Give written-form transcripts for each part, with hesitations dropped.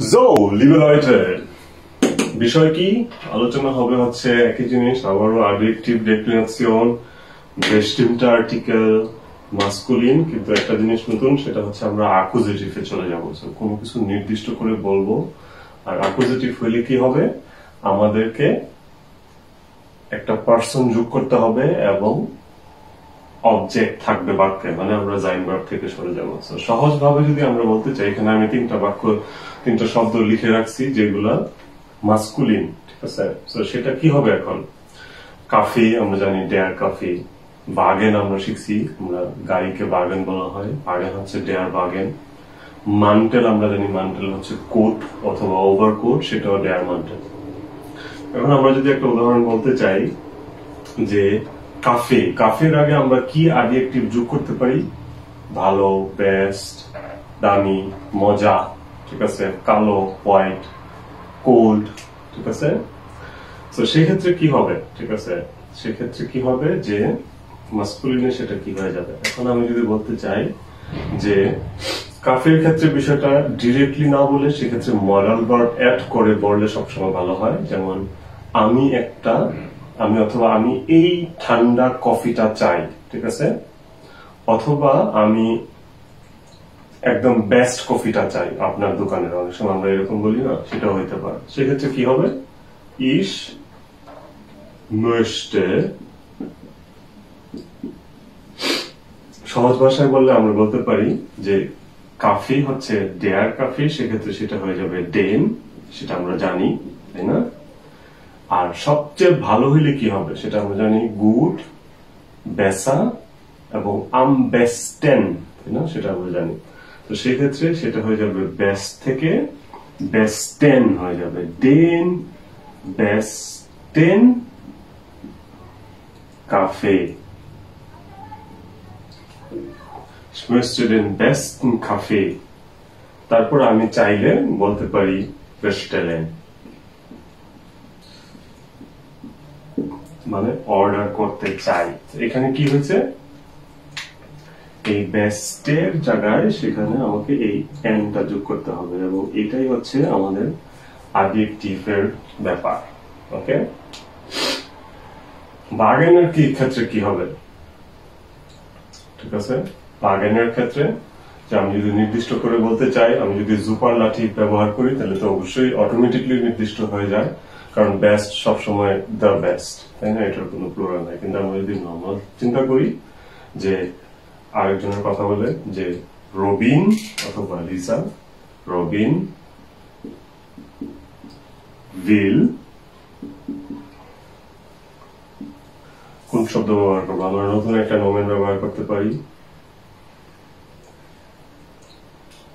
So, liebe Leute, বিষয় কি আলোচনা হবে হচ্ছে একই জিনিস আবারও অ্যাডজেক্টিভ ডেক্লিনেশন বেস্টিমটা আর্টিকেল মাস্কুলিন কিন্তু একটা জিনিস নতুন সেটা হচ্ছে আমরা অ্যাকুজেটিভে চলে যাব সো কোনো কিছু নির্দিষ্ট করে বলবো আর অ্যাকুজেটিভ হলে কি হবে আমাদেরকে একটা পারসন যোগ করতে হবে এবং অবজেক্ট থাকবে বাক্যে মানে আমরা জাইন ভার্ব থেকে সরে যাব সো সহজভাবে যদি আমরা বলতে চাই এখানে আমি তিনটা শব্দ লিখে রাখছি যেগুলা মাস্কুলিন ঠিক আছে সো সেটা কি হবে এখন কাফি আমরা জানি ডেয়ার কাফি বাগেন আমরা শিখছি আমরা গাড়িকে বাগেন বলা হয় বাগেন হচ্ছে ডেয়ার বাগেন মান্টেল আমরা জানি মান্টেল হচ্ছে কোট অথবা ওভারকোট সেটাও ডেয়ার মান্টেল এখন আমরা যদি একটা উদাহরণ বলতে চাই যে কাফে কাফের আগে আমরা কি অ্যাডজেক্টিভ যোগ করতে পারি ভালো বেস্ট দামি মজা ঠিক আছে কালো হোয়াইট কোল্ড ঠিক আছে তো সেই ক্ষেত্রে কি হবে ঠিক আছে সেই ক্ষেত্রে কি হবে যে মাস্কুলিনে সেটা কি হয়ে যাবে এখন আমি যদি বলতে চাই যে কাফের ক্ষেত্রে বিষয়টা ডিরেক্টলি না বলে সেক্ষেত্রে মডাল ভার্ব অ্যাড করে বললে সবসময় ভালো হয় যেমন আমি এই ঠান্ডা কফিটা চাই ঠিক আছে অথবা আমি একদম বেস্ট কফিটা চাই আপনার দোকানের অনেক সময় আমরা এরকম বলি না সেটাও হইতে পারে সেক্ষেত্রে কি হবে ইস möchte সহজ ভাষায় বললে আমরা বলতে পারি যে কাফি হচ্ছে ডেয়ার কাফি সেক্ষেত্রে সেটা হয়ে যাবে ডেন সেটা আমরা জানি তাই না আর সবচেয়ে ভালো হইলে কি হবে সেটা আমরা জানি গুড বেসা এবং আম বেস্টেন তাই না সেটা আমরা জানি তো সেই ক্ষেত্রে সেটা হয়ে যাবে বেস্ট থেকে বেস্টেন হয়ে যাবে ডেন বেস্টেন cafe Ich möchte den besten Kaffee তারপর আমি চাইলে বলতে পারি bestellen মানে অর্ডার করতে চাই এখানে কি হয়েছে এই বেস্টের জায়গায় সেখানে আমাকে এই এনটা যোগ করতে হবে এবং এটাই হচ্ছে আমাদের অ্যাডজেক্টিভের ব্যাপার ওকে বার্গেনের কি ক্ষেত্রে কি হবে ঠিক আছে বার্গেনের ক্ষেত্রে যে আমি যদি নির্দিষ্ট করে বলতে চাই আমি যদি সুপারলাটিভ ব্যবহার করি তাহলে তো অবশ্যই অটোমেটিকলি নির্দিষ্ট হয়ে যায় কারণ বেস্ট সবসময় দ্য বেস্ট তাই না এটার কোনো প্লুরাল নাই কিন্তু আমরা যদি নর্মাল চিন্তা করি যে আরেকজনের কথা বলে যে রবিন অথবা লিসা রবিন উইল কোন শব্দ ব্যবহার করবো আমরা নতুন একটা নোমেন ব্যবহার করতে পারি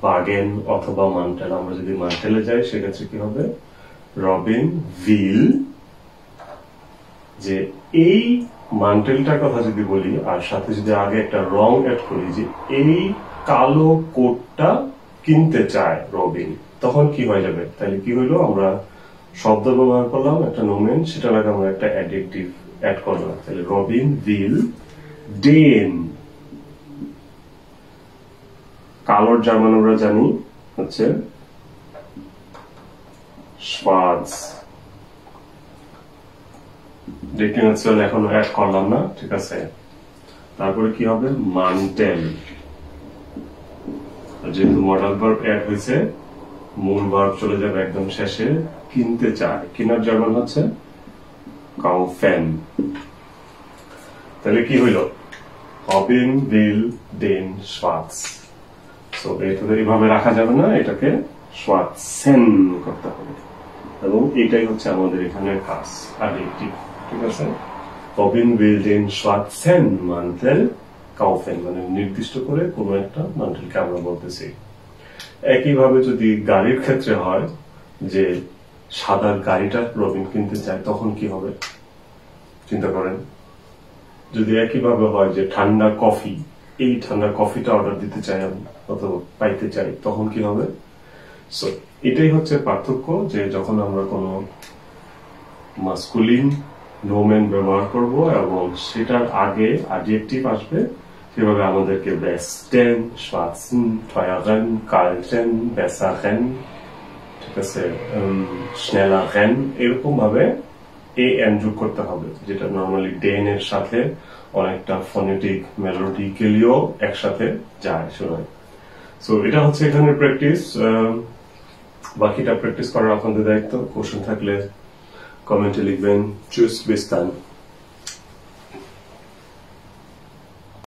বাগেন অথবা মান্টেল আমরা যদি মান্টেলে যাই সেক্ষেত্রে কি হবে রবিন উইল যে এই মান্টেলটার কথা যদি বলি আর সাথে যদি আগে একটা রং অ্যাড করি যে এই কালো কোটটা কিনতে চায় রবিন তখন কি হয়ে যাবে তাহলে কি হইলো আমরা শব্দ ব্যবহার করলাম একটা নোমেন সেটার আগে আমরা একটা অ্যাডজেক্টিভ অ্যাড করলাম তাহলে রবিন উইল ডেন কালোর জার্মান আমরা জানি হচ্ছে schwarz ডেক্লিনেশন এখনো অ্যাড করলাম না ঠিক আছে তারপরে কি হবে মান্টেল যেহেতু মডাল ভার্ব অ্যাড হয়েছে মূল ভার্ব চলে যাবে একদম শেষে কিনতে চায় কিনার জার্মান হচ্ছে কাউফেন তাহলে কি হইল রবিন উইল ডেন schwarz সো এটা এইভাবে রাখা যাবে না এটাকে schwarzen করতে হবে এবং এটাই হচ্ছে আমাদের এখানে কাজ অ্যাডজেক্টিভ ঠিক আছে রবিন উইল ডেন schwarzen Mantel kaufen মানে নির্দিষ্ট করে কোনো একটা মান্টেলকে আমরা বলতেছি একইভাবে যদি গাড়ির ক্ষেত্রে হয় যে সাদা গাড়িটা রবিন কিনতে চায় তখন কি হবে চিন্তা করেন যদি একইভাবে হয় যে ঠান্ডা কফি এই ঠান্ডা কফিটা অর্ডার দিতে চাই আমি অথবা পাইতে চাই তখন কি হবে সো এটাই হচ্ছে পার্থক্য যে যখন আমরা কোনো মাস্কুলিন নোমেন ব্যবহার করব এবং সেটার আগে অ্যাডজেক্টিভ আসবে সেভাবে আমাদেরকে বেস্টেন schwarzen teuren kalten besseren ঠিক আছে, schneller rennen এরকম ভাবে an যোগ করতে হবে, যেটা নরমালি den এর সাথে অনেকটা ফনেটিক মেলোডিক্যালিও একসাথে যায় শোনায়। সো এটা হচ্ছে এখানের প্র্যাকটিস। বাকিটা প্র্যাকটিস করার আপনাদের দায়িত্ব। কোশ্চেন থাকলে কমেন্টে লিখবেন। Choose, bis dann।